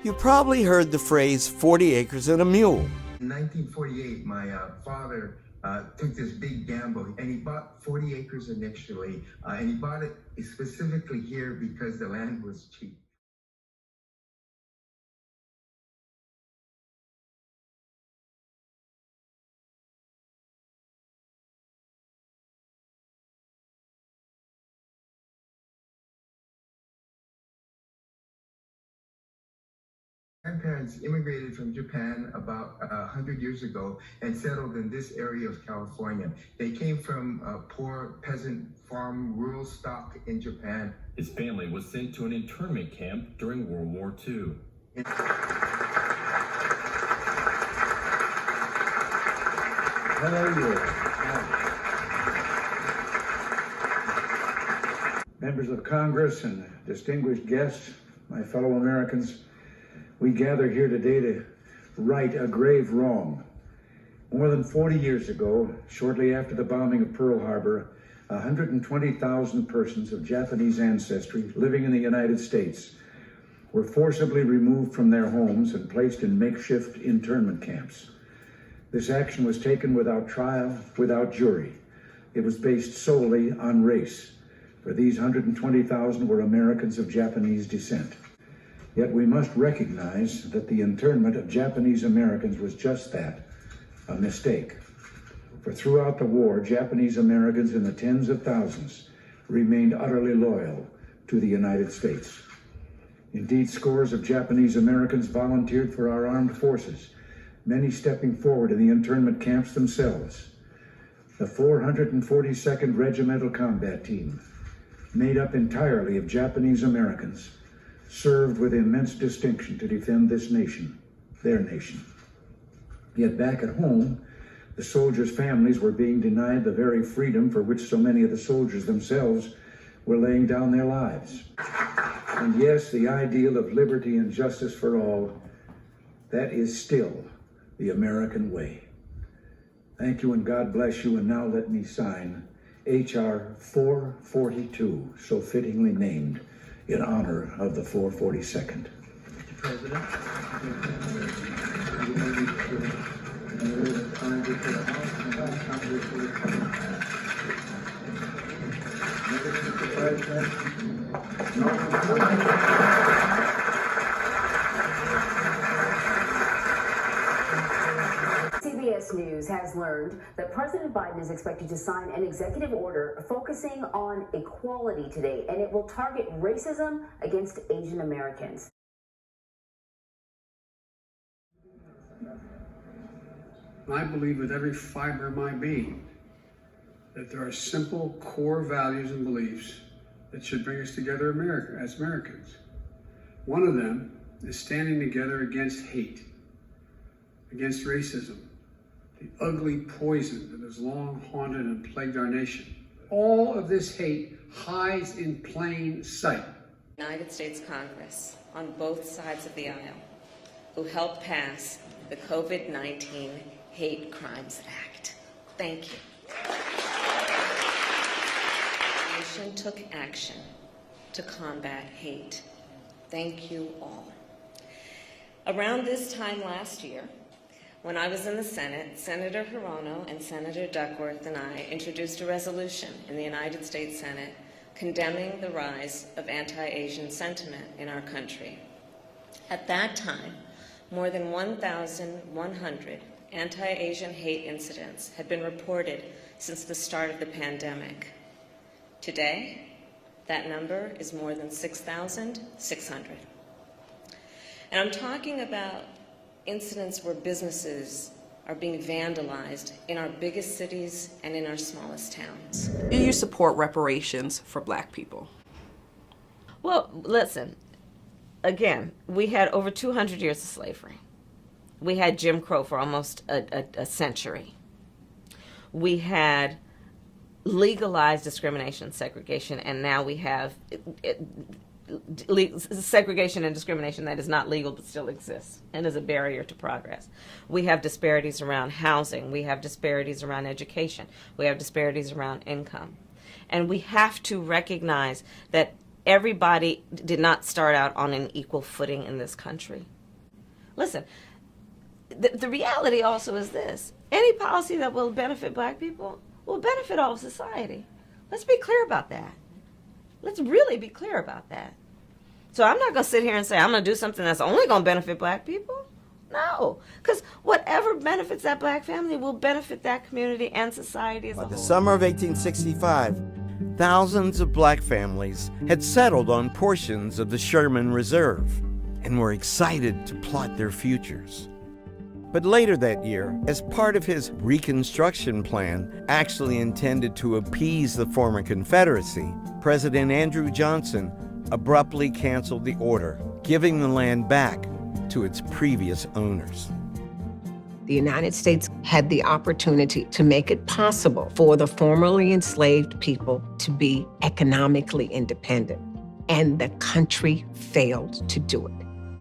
You probably heard the phrase 40 acres and a mule. In 1948, my father took this big gamble, and he bought 40 acres initially, and he bought it specifically here because the land was cheap. Grandparents immigrated from Japan about 100 years ago and settled in this area of California. They came from a poor peasant farm, rural stock in Japan. His family was sent to an internment camp during World War II. Hello, you. Members of Congress and distinguished guests, my fellow Americans, we gather here today to right a grave wrong. More than 40 years ago, shortly after the bombing of Pearl Harbor, 120,000 persons of Japanese ancestry living in the United States were forcibly removed from their homes and placed in makeshift internment camps. This action was taken without trial, without jury. It was based solely on race, for these 120,000 were Americans of Japanese descent. Yet we must recognize that the internment of Japanese Americans was just that, a mistake. For throughout the war, Japanese Americans in the tens of thousands remained utterly loyal to the United States. Indeed, scores of Japanese Americans volunteered for our armed forces, many stepping forward in the internment camps themselves. The 442nd Regimental Combat Team, made up entirely of Japanese Americans, served with immense distinction to defend this nation, their nation. Yet back at home, the soldiers' families were being denied the very freedom for which so many of the soldiers themselves were laying down their lives. And yes, the ideal of liberty and justice for all, that is still the American way. Thank you and God bless you, and now let me sign H.R. 442, so fittingly named, in honor of the 442nd. Mr. President, CBS News has learned that President Biden is expected to sign an executive order focusing on equality today, and it will target racism against Asian Americans. I believe with every fiber of my being that there are simple core values and beliefs that should bring us together as Americans. One of them is standing together against hate, against racism, the ugly poison that has long haunted and plagued our nation. All of this hate hides in plain sight. United States Congress, on both sides of the aisle, who helped pass the COVID-19 Hate Crimes Act. Thank you. The nation took action to combat hate. Thank you all. Around this time last year, when I was in the Senate, Senator Hirono and Senator Duckworth and I introduced a resolution in the United States Senate condemning the rise of anti-Asian sentiment in our country. At that time, more than 1,100 anti-Asian hate incidents had been reported since the start of the pandemic. Today, that number is more than 6,600. And I'm talking about incidents where businesses are being vandalized in our biggest cities and in our smallest towns. Do you support reparations for Black people? Well, listen, again, we had over 200 years of slavery. We had Jim Crow for almost a century. We had legalized discrimination, segregation, and now we have segregation and discrimination that is not legal but still exists and is a barrier to progress. We have disparities around housing. We have disparities around education. We have disparities around income. And we have to recognize that everybody did not start out on an equal footing in this country. Listen, the reality also is this. Any policy that will benefit black people will benefit all of society. Let's be clear about that. Let's really be clear about that. So I'm not going to sit here and say I'm going to do something that's only going to benefit black people. No, because whatever benefits that black family will benefit that community and society as a By whole. the summer of 1865, thousands of black families had settled on portions of the Sherman Reserve and were excited to plot their futures. But later that year, as part of his Reconstruction Plan, actually intended to appease the former Confederacy, President Andrew Johnson abruptly canceled the order, giving the land back to its previous owners. The United States had the opportunity to make it possible for the formerly enslaved people to be economically independent, and the country failed to do it.